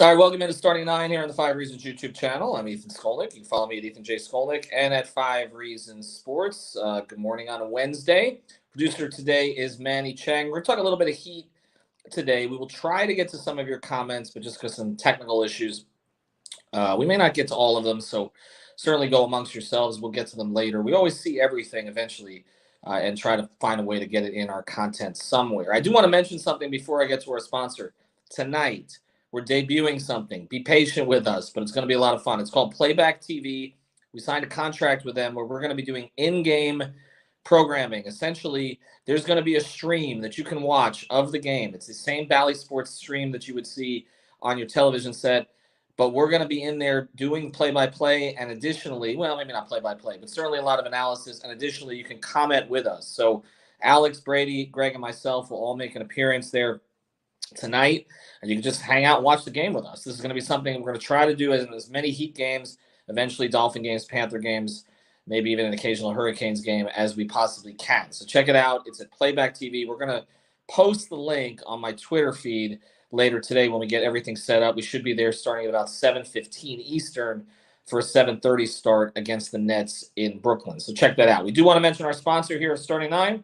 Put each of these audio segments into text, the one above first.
All right, welcome into Starting Nine here on the Five Reasons YouTube channel. I'm Ethan Skolnick. You can follow me at Ethan J. Skolnick and at Five Reasons Sports. Good morning on a Wednesday. Producer today is Manny Chang. We're going to talk a little bit of Heat today. We will try to get to some of your comments, but just because some technical issues, we may not get to all of them. So certainly go amongst yourselves. We'll get to them later. We always see everything eventually and try to find a way to get it in our content somewhere. I do want to mention something before I get to our sponsor. Tonight, we're debuting something. Be patient with us, but it's going to be a lot of fun. It's called Playback TV. We signed a contract with them where we're going to be doing in-game programming. Essentially, there's going to be a stream that you can watch of the game. It's the same Bally Sports stream that you would see on your television set, but we're going to be in there doing play-by-play and additionally, well, maybe not play-by-play, but certainly a lot of analysis, and additionally, you can comment with us. So Alex, Brady, Greg, and myself will all make an appearance there tonight, and you can just hang out and watch the game with us. This is going to be something we're going to try to do as many Heat games, eventually Dolphin games, Panther games, maybe even an occasional Hurricanes game as we possibly can. So check it out. It's at Playback TV. We're going to post the link on my Twitter feed later today when we get everything set up. We should be there starting at about 7:15 Eastern for a 7:30 start against the Nets in Brooklyn. So check that out. We do want to mention our sponsor here at Starting Nine,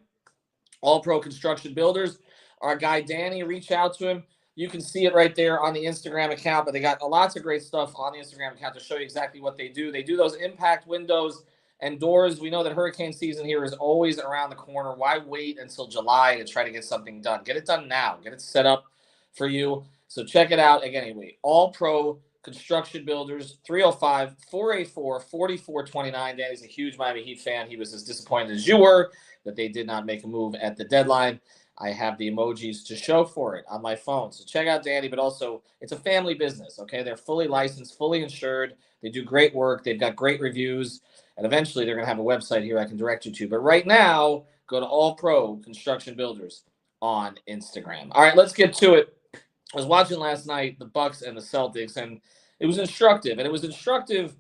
All Pro Construction Builders. Our guy Danny, reach out to him. You can see it right there on the Instagram account, but they got lots of great stuff on the Instagram account to show you exactly what they do. They do those impact windows and doors. We know that hurricane season here is always around the corner. Why wait until July to try to get something done? Get it done now. Get it set up for you. So check it out. Again, anyway, All Pro Construction Builders, 305-484-4429. Danny's a huge Miami Heat fan. He was as disappointed as you were that they did not make a move at the deadline. I have the emojis to show for it on my phone. So check out Danny, but also it's a family business, okay? They're fully licensed, fully insured. They do great work. They've got great reviews, and eventually they're going to have a website here I can direct you to. But right now, go to All Pro Construction Builders on Instagram. All right, let's get to it. I was watching last night the Bucks and the Celtics, and it was instructive. And it was instructive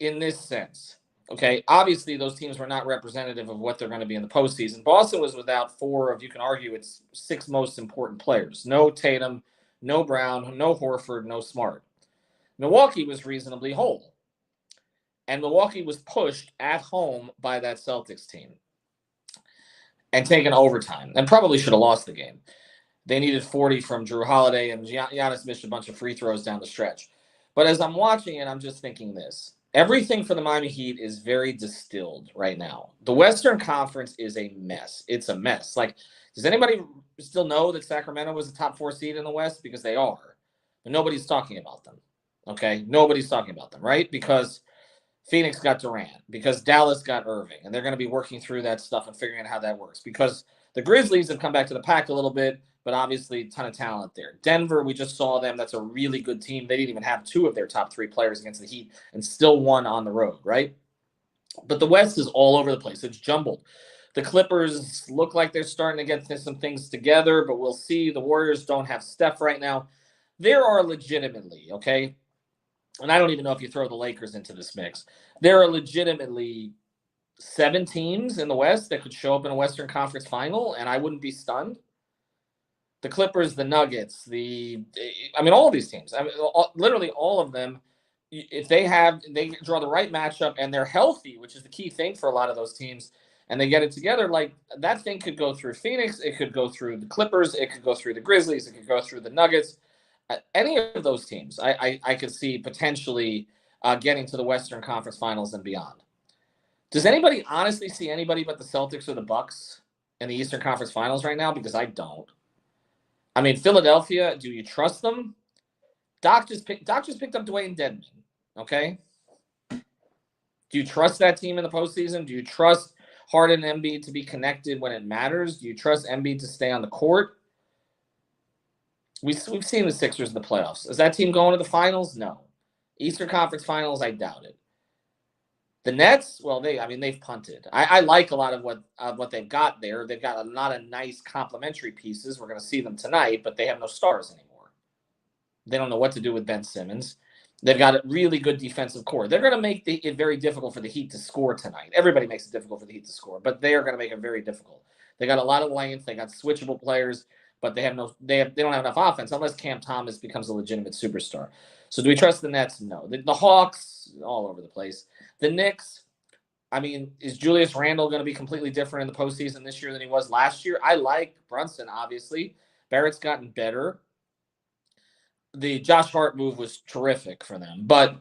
in this sense. Okay, obviously those teams were not representative of what they're going to be in the postseason. Boston was without four of, you can argue, its six most important players. No Tatum, no Brown, no Horford, no Smart. Milwaukee was reasonably whole. And Milwaukee was pushed at home by that Celtics team and taken overtime and probably should have lost the game. They needed 40 from Drew Holiday, and Giannis missed a bunch of free throws down the stretch. But as I'm watching it, I'm just thinking this. Everything for the Miami Heat is very distilled right now. The Western Conference is a mess. It's a mess. Like, does anybody still know that Sacramento was the top 4 seed in the West? Because they are. But nobody's talking about them. Okay? Nobody's talking about them, right? Because Phoenix got Durant. Because Dallas got Irving. And they're going to be working through that stuff and figuring out how that works. Because the Grizzlies have come back to the pack a little bit, but obviously a ton of talent there. Denver, we just saw them. That's a really good team. They didn't even have 2 of their top 3 players against the Heat and still won on the road, right? But the West is all over the place. It's jumbled. The Clippers look like they're starting to get some things together, but we'll see. The Warriors don't have Steph right now. There are legitimately, okay, and I don't even know if you throw the Lakers into this mix, there are legitimately 7 teams in the West that could show up in a Western Conference final, and I wouldn't be stunned. The Clippers, the Nuggets, all of these teams, literally all of them, if they draw the right matchup and they're healthy, which is the key thing for a lot of those teams, and they get it together, like that thing could go through Phoenix, it could go through the Clippers, it could go through the Grizzlies, it could go through the Nuggets. Any of those teams, I could see potentially getting to the Western Conference Finals and beyond. Does anybody honestly see anybody but the Celtics or the Bucks in the Eastern Conference Finals right now? Because I don't. I mean, Philadelphia, do you trust them? Doc just picked up Dwayne Dedman, okay? Do you trust that team in the postseason? Do you trust Harden and Embiid to be connected when it matters? Do you trust Embiid to stay on the court? We've seen the Sixers in the playoffs. Is that team going to the finals? No. Eastern Conference Finals, I doubt it. The Nets, well, they've punted. I like a lot of what they've got there. They've got a lot of nice complementary pieces. We're going to see them tonight, but they have no stars anymore. They don't know what to do with Ben Simmons. They've got a really good defensive core. They're going to make it very difficult for the Heat to score tonight. Everybody makes it difficult for the Heat to score, but they are going to make it very difficult. They got a lot of length. They got switchable players. but they don't have enough offense unless Cam Thomas becomes a legitimate superstar. So do we trust the Nets? No. The Hawks, all over the place. The Knicks, I mean, is Julius Randle going to be completely different in the postseason this year than he was last year? I like Brunson, obviously. Barrett's gotten better. The Josh Hart move was terrific for them. But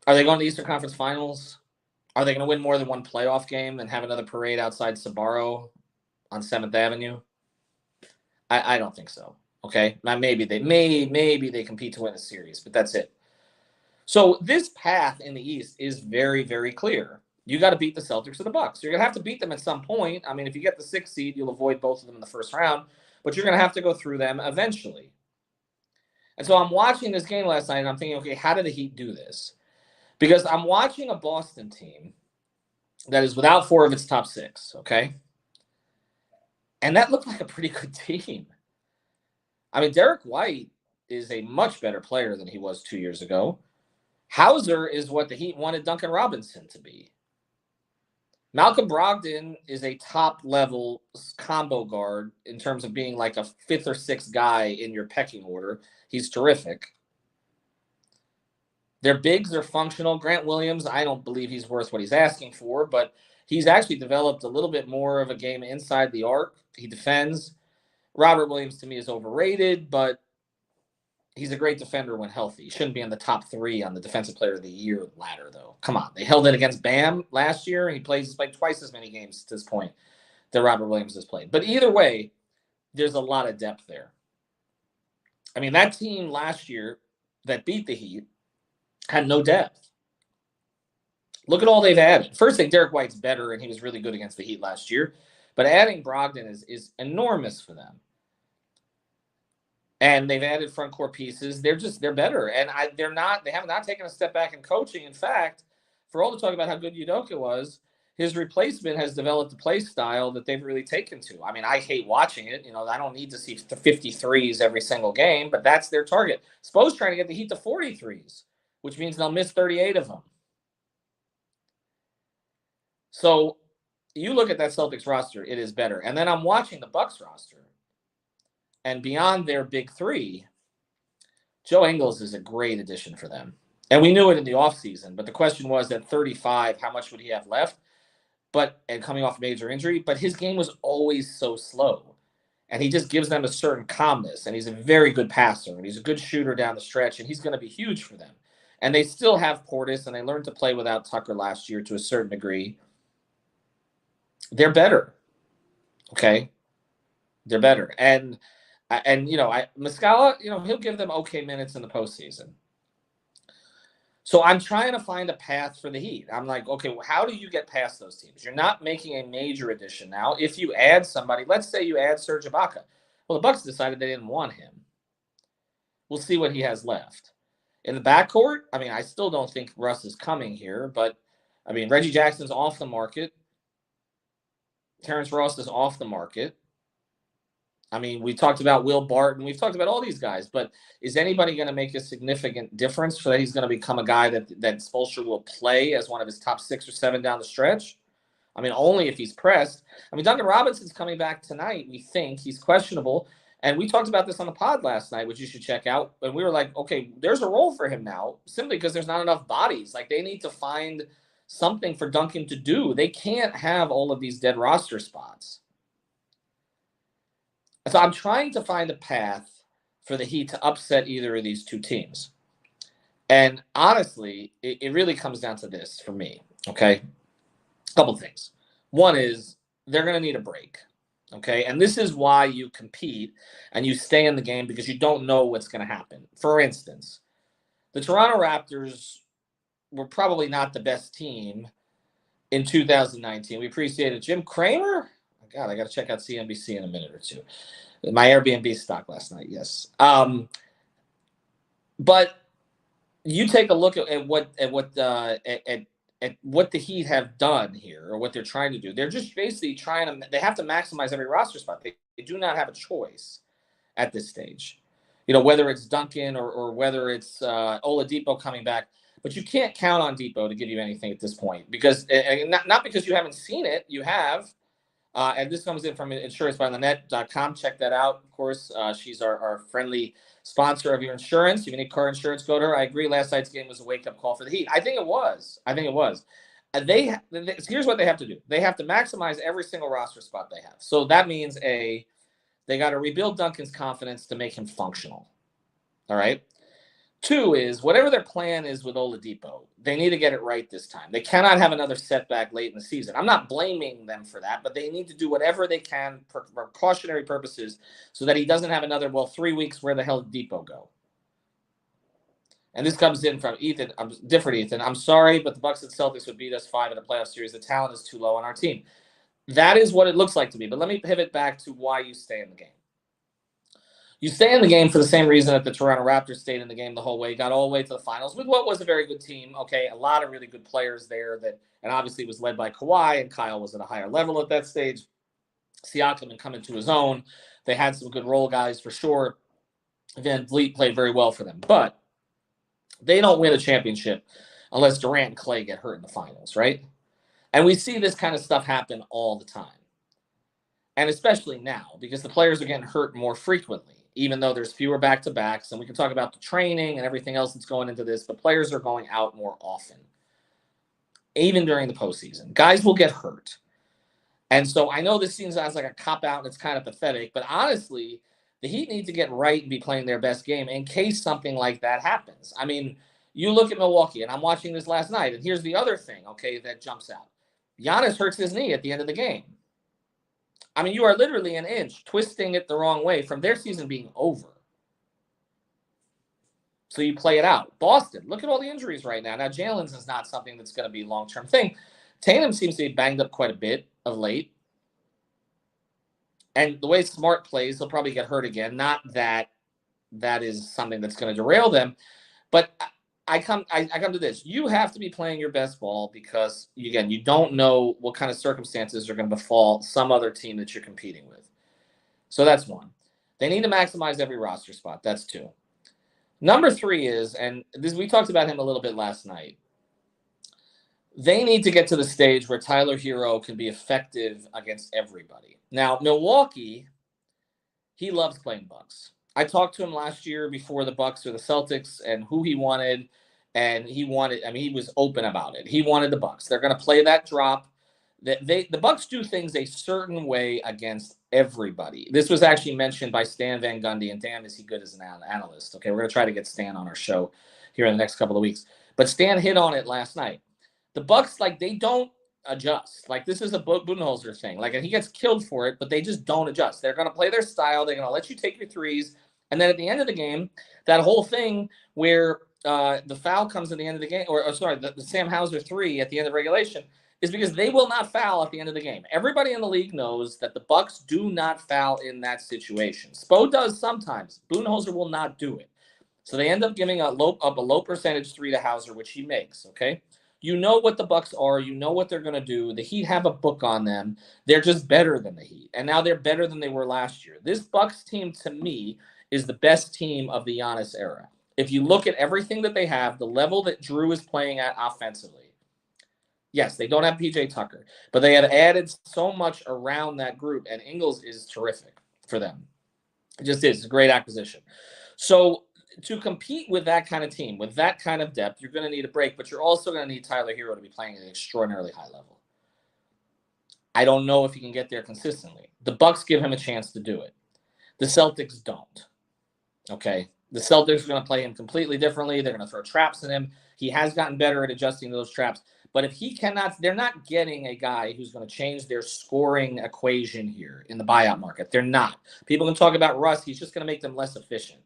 are they going to the Eastern Conference Finals? Are they going to win more than one playoff game and have another parade outside Sbarro on 7th Avenue? I don't think so. Okay? Now maybe they compete to win a series, but that's it. So this path in the East is very, very clear. You got to beat the Celtics or the Bucks. You're going to have to beat them at some point. I mean, if you get the 6th seed, you'll avoid both of them in the first round, but you're going to have to go through them eventually. And so I'm watching this game last night, and I'm thinking, okay, how did the Heat do this? Because I'm watching a Boston team that is without 4 of its top 6, okay? And that looked like a pretty good team. I mean, Derek White is a much better player than he was 2 years ago. Hauser is what the Heat wanted Duncan Robinson to be. Malcolm Brogdon is a top-level combo guard in terms of being like a 5th or 6th guy in your pecking order. He's terrific. Their bigs are functional. Grant Williams, I don't believe he's worth what he's asking for, but he's actually developed a little bit more of a game inside the arc. He defends. Robert Williams, to me, is overrated, but he's a great defender when healthy. He shouldn't be in the top 3 on the Defensive Player of the Year ladder, though. Come on. They held it against Bam last year, and he's played twice as many games to this point that Robert Williams has played. But either way, there's a lot of depth there. I mean, that team last year that beat the Heat had no depth. Look at all they've added. First thing, Derek White's better, and he was really good against the Heat last year. But adding Brogdon is enormous for them. And they've added front court pieces. They're better. And they have not taken a step back in coaching. In fact, for all the talk about how good Udoka was, his replacement has developed a play style that they've really taken to. I mean, I hate watching it. I don't need to see 53s every single game, but that's their target. Spo's trying to get the Heat to 43s, which means they'll miss 38 of them. So you look at that Celtics roster, it is better. And then I'm watching the Bucks roster. And beyond their big 3, Joe Ingles is a great addition for them. And we knew it in the offseason, but the question was at 35, how much would he have left? And coming off a major injury, but his game was always so slow. And he just gives them a certain calmness, and he's a very good passer, and he's a good shooter down the stretch, and he's going to be huge for them. And they still have Portis, and they learned to play without Tucker last year to a certain degree. They're better. Okay? They're better. And Muscala, he'll give them okay minutes in the postseason. So I'm trying to find a path for the Heat. I'm like, okay, well, how do you get past those teams? You're not making a major addition now. If you add somebody, let's say you add Serge Ibaka. Well, the Bucks decided they didn't want him. We'll see what he has left. In the backcourt, I mean, I still don't think Russ is coming here, but, I mean, Reggie Jackson's off the market. Terrence Ross is off the market. I mean, we talked about Will Barton. We've talked about all these guys, but is anybody going to make a significant difference so that he's going to become a guy that Spoelstra will play as one of his top 6 or 7 down the stretch? I mean, only if he's pressed. I mean, Duncan Robinson's coming back tonight, we think. He's questionable. And we talked about this on the pod last night, which you should check out. And we were like, okay, there's a role for him now, simply because there's not enough bodies. Like, they need to find something for Duncan to do. They can't have all of these dead roster spots. So I'm trying to find a path for the Heat to upset either of these 2 teams. And honestly, it really comes down to this for me, okay? A couple things. One is they're going to need a break, okay? And this is why you compete and you stay in the game, because you don't know what's going to happen. For instance, the Toronto Raptors were probably not the best team in 2019. We appreciated Jim Cramer. God, I got to check out CNBC in a minute or two. My Airbnb stock last night, yes. But you take a look at what the Heat have done here, or what they're trying to do. They're just basically they have to maximize every roster spot. They do not have a choice at this stage. Whether it's Duncan or whether it's Oladipo coming back. But you can't count on Depot to give you anything at this point, because not because you haven't seen it, you have. And this comes in from insurancebyLynette.com. Check that out, of course. She's our friendly sponsor of your insurance. If you need car insurance, go to her. I agree. Last night's game was a wake-up call for the Heat. I think it was. Here's what they have to do. They have to maximize every single roster spot they have. So that means they got to rebuild Duncan's confidence to make him functional. All right. 2 is whatever their plan is with Oladipo, they need to get it right this time. They cannot have another setback late in the season. I'm not blaming them for that, but they need to do whatever they can for precautionary purposes so that he doesn't have another, 3 weeks, where the hell did Depot go? And this comes in from Ethan. Different Ethan. I'm sorry, but the Bucks and Celtics would beat us 5 in a playoff series. The talent is too low on our team. That is what it looks like to me. But let me pivot back to why you stay in the game. You stay in the game for the same reason that the Toronto Raptors stayed in the game the whole way, got all the way to the finals with what was a very good team. Okay, a lot of really good players there and obviously was led by Kawhi, and Kyle was at a higher level at that stage. Siakam had come into his own. They had some good role guys for sure. Van Vliet played very well for them. But they don't win a championship unless Durant and Clay get hurt in the finals, right? And we see this kind of stuff happen all the time. And especially now, because the players are getting hurt more frequently, even though there's fewer back-to-backs. And we can talk about the training and everything else that's going into this, but players are going out more often, even during the postseason. Guys will get hurt. And so I know this seems like a cop-out and it's kind of pathetic, but honestly, the Heat need to get right and be playing their best game in case something like that happens. I mean, you look at Milwaukee, and I'm watching this last night, and here's the other thing, okay, that jumps out. Giannis hurts his knee at the end of the game. I mean, you are literally an inch twisting it the wrong way from their season being over. So you play it out. Boston, look at all the injuries right now. Now, Jalen's is not something that's going to be a long-term thing. Tatum seems to be banged up quite a bit of late. And the way Smart plays, he'll probably get hurt again. Not that is something that's going to derail them. But I come to this. You have to be playing your best ball because, again, you don't know what kind of circumstances are going to befall some other team that you're competing with. So that's 1. They need to maximize every roster spot. That's 2. Number 3 is, and this we talked about him a little bit last night, they need to get to the stage where Tyler Hero can be effective against everybody. Now, Milwaukee, he loves playing Bucks. I talked to him last year before the Bucks or the Celtics and who he wanted, and he was open about it. He wanted the Bucks. They're going to play that drop. The Bucks do things a certain way against everybody. This was actually mentioned by Stan Van Gundy, and damn, is he good as an analyst. Okay, we're going to try to get Stan on our show here in the next couple of weeks. But Stan hit on it last night. The Bucks, they don't adjust. This is a Budenholzer thing. And he gets killed for it, but they just don't adjust. They're going to play their style. They're going to let you take your threes. And then at the end of the game, that whole thing where the foul comes at the end of the game, the Sam Hauser 3 at the end of regulation, is because they will not foul at the end of the game. Everybody in the league knows that the Bucks do not foul in that situation. Spo does sometimes. Budenholzer will not do it. So they end up giving a low percentage 3 to Hauser, which he makes, okay? You know what the Bucks are. You know what they're going to do. The Heat have a book on them. They're just better than the Heat. And now they're better than they were last year. This Bucks team, to me, is the best team of the Giannis era. If you look at everything that they have, the level that Drew is playing at offensively, yes, they don't have PJ Tucker, but they have added so much around that group, and Ingles is terrific for them. It just is. It's a great acquisition. So to compete with that kind of team, with that kind of depth, you're going to need a break, but you're also going to need Tyler Hero to be playing at an extraordinarily high level. I don't know if he can get there consistently. The Bucks give him a chance to do it. The Celtics don't. Okay? The Celtics are going to play him completely differently. They're going to throw traps at him. He has gotten better at adjusting those traps. But if he cannot, they're not getting a guy who's going to change their scoring equation here in the buyout market. They're not. People can talk about Russ. He's just going to make them less efficient.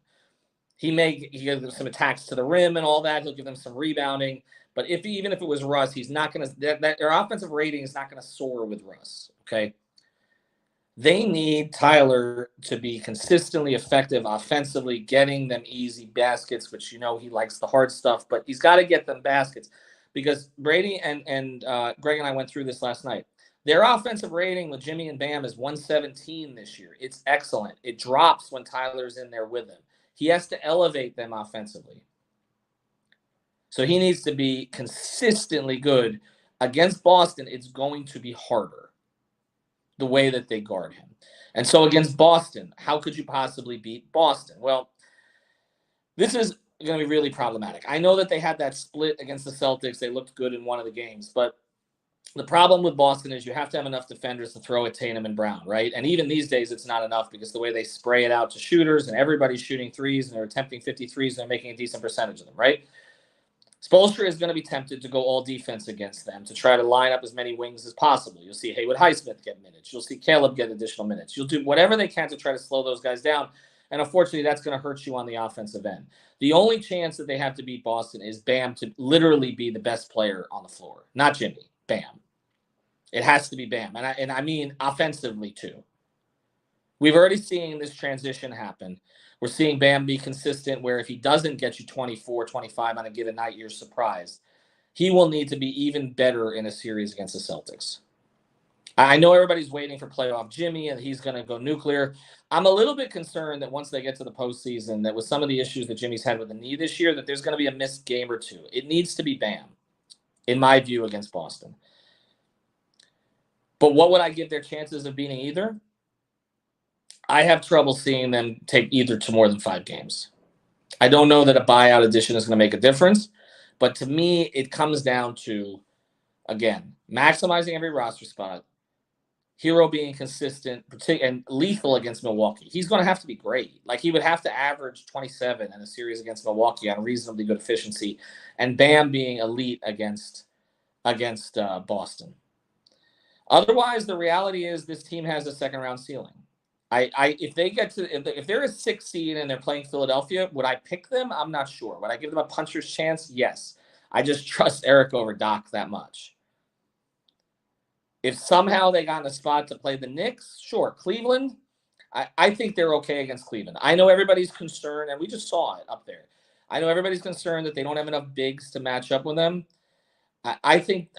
He gives them some attacks to the rim and all that. He'll give them some rebounding. But even if it was Russ, he's not going to their offensive rating is not going to soar with Russ. Okay. They need Tyler to be consistently effective offensively, getting them easy baskets, which he likes the hard stuff, but he's got to get them baskets because Brady and Greg and I went through this last night. Their offensive rating with Jimmy and Bam is 117 this year. It's excellent. It drops when Tyler's in there with them. He has to elevate them offensively. So he needs to be consistently good. Against Boston, it's going to be harder. the way that they guard him. And so against Boston, how could you possibly beat Boston? Well, this is going to be really problematic. I know that they had that split against the Celtics. They looked good in one of the games, but the problem with Boston is you have to have enough defenders to throw at Tatum and Brown, right? And even these days, it's not enough because the way they spray it out to shooters and everybody's shooting threes and they're attempting 53s and they're making a decent percentage of them, right? Spoelstra is going to be tempted to go all defense against them to try to line up as many wings as possible. You'll see Haywood Highsmith get minutes. You'll see Caleb get additional minutes. You'll do whatever they can to try to slow those guys down. And unfortunately, that's going to hurt you on the offensive end. The only chance that they have to beat Boston is Bam to literally be the best player on the floor, not Jimmy. Bam. It has to be Bam. And I mean offensively, too. We've already seen this transition happen. We're seeing Bam be consistent where if he doesn't get you 24, 25 on a given night, you're surprised. He will need to be even better in a series against the Celtics. I know everybody's waiting for playoff Jimmy and he's going to go nuclear. I'm a little bit concerned that once they get to the postseason, that with some of the issues that Jimmy's had with the knee this year, that there's going to be a missed game or two. It needs to be Bam, in my view, against Boston. But what would I give their chances of beating either? I have trouble seeing them take either to more than 5 games. I don't know that a buyout edition is going to make a difference, but to me, it comes down to, again, maximizing every roster spot, Hero being consistent and lethal against Milwaukee. He's going to have to be great. Like, he would have to average 27 in a series against Milwaukee on reasonably good efficiency, and Bam being elite against Boston. Otherwise, the reality is this team has a second-round ceiling. If they're a 6 seed and they're playing Philadelphia, would I pick them? I'm not sure. Would I give them a puncher's chance? Yes. I just trust Eric over Doc that much. If somehow they got in a spot to play the Knicks, sure. Cleveland, I think they're okay against Cleveland. I know everybody's concerned, and we just saw it up there. I know everybody's concerned that they don't have enough bigs to match up with them. I think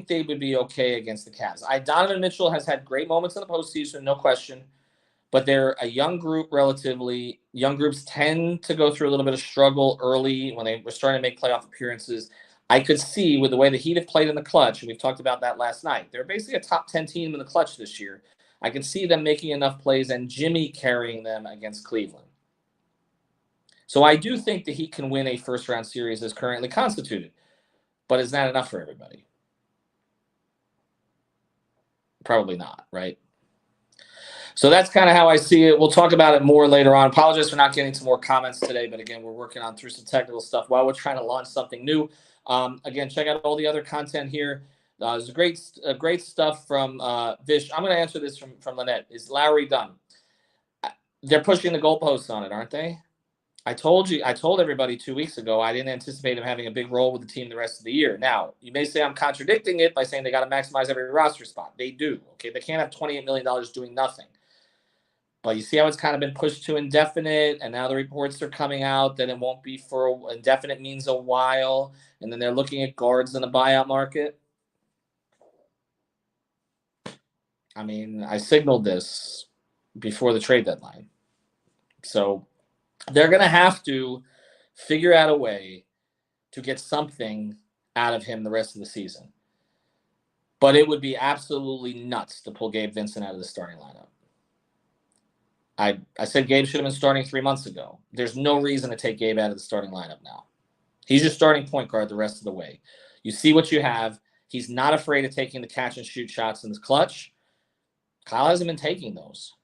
they would be okay against the Cavs. Donovan Mitchell has had great moments in the postseason, no question. But they're a young group relatively. Young groups tend to go through a little bit of struggle early when they were starting to make playoff appearances. I could see with the way the Heat have played in the clutch, and we've talked about that last night, they're basically a top 10 team in the clutch this year. I could see them making enough plays and Jimmy carrying them against Cleveland. So I do think the Heat can win a first-round series as currently constituted. But is that enough for everybody? Probably not, right? So that's kind of how I see it. We'll talk about it more later on. Apologize for not getting some more comments today, but again, we're working on through some technical stuff while we're trying to launch something new. Again, check out all the other content here. There's great stuff from Vish. I'm going to answer this from Lynette. Is Lowry done? They're pushing the goalposts on it, aren't they? I told everybody 2 weeks ago I didn't anticipate him having a big role with the team the rest of the year. Now, you may say I'm contradicting it by saying they got to maximize every roster spot. They do. Okay, they can't have $28 million doing nothing. But you see how it's kind of been pushed to indefinite, and now the reports are coming out that it won't be for indefinite means a while, and then they're looking at guards in the buyout market. I mean, I signaled this before the trade deadline. So they're going to have to figure out a way to get something out of him the rest of the season. But it would be absolutely nuts to pull Gabe Vincent out of the starting lineup. I said Gabe should have been starting 3 months ago. There's no reason to take Gabe out of the starting lineup now. He's your starting point guard the rest of the way. You see what you have. He's not afraid of taking the catch and shoot shots in the clutch. Kyle hasn't been taking those.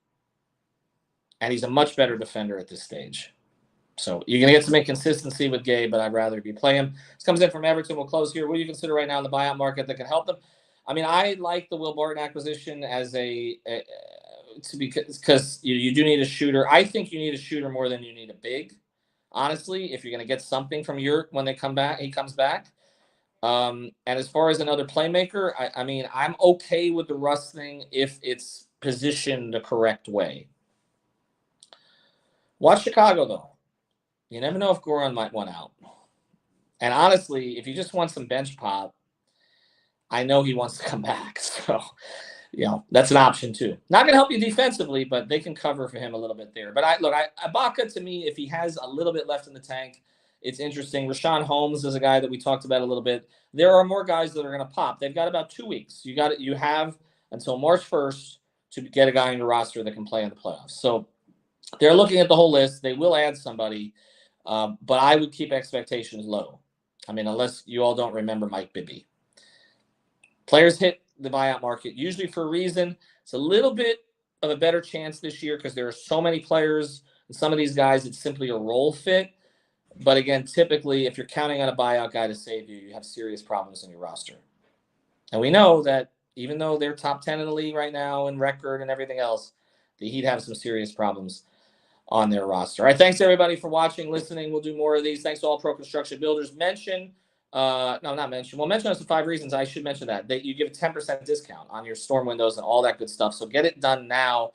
And he's a much better defender at this stage. So you're going to get some inconsistency with Gabe, but I'd rather be playing him. This comes in from Everton. We'll close here. What do you consider right now in the buyout market that can help them? I mean, I like the Will Barton acquisition as because you do need a shooter. I think you need a shooter more than you need a big, honestly, if you're going to get something from Yurt when he comes back. And as far as another playmaker, I mean, I'm okay with the Russ thing if it's positioned the correct way. Watch Chicago, though. You never know if Goran might want out. And honestly, if you just want some bench pop, I know he wants to come back. So, that's an option too. Not going to help you defensively, but they can cover for him a little bit there. But Ibaka, to me, if he has a little bit left in the tank, it's interesting. Rashawn Holmes is a guy that we talked about a little bit. There are more guys that are going to pop. They've got about 2 weeks. You have until March 1st to get a guy on your roster that can play in the playoffs. So they're looking at the whole list. They will add somebody, but I would keep expectations low. I mean, unless you all don't remember Mike Bibby. Players hit the buyout market usually for a reason. It's a little bit of a better chance this year because there are so many players, and some of these guys, it's simply a role fit. But again, typically, if you're counting on a buyout guy to save you, you have serious problems in your roster. And we know that even though they're top 10 in the league right now in record and everything else, the Heat have some serious problems on their roster. All right, thanks everybody for watching, listening. We'll do more of these. Thanks to all pro construction builders. Mention us the 5 reasons. I should mention that you give a 10% discount on your storm windows and all that good stuff. So get it done now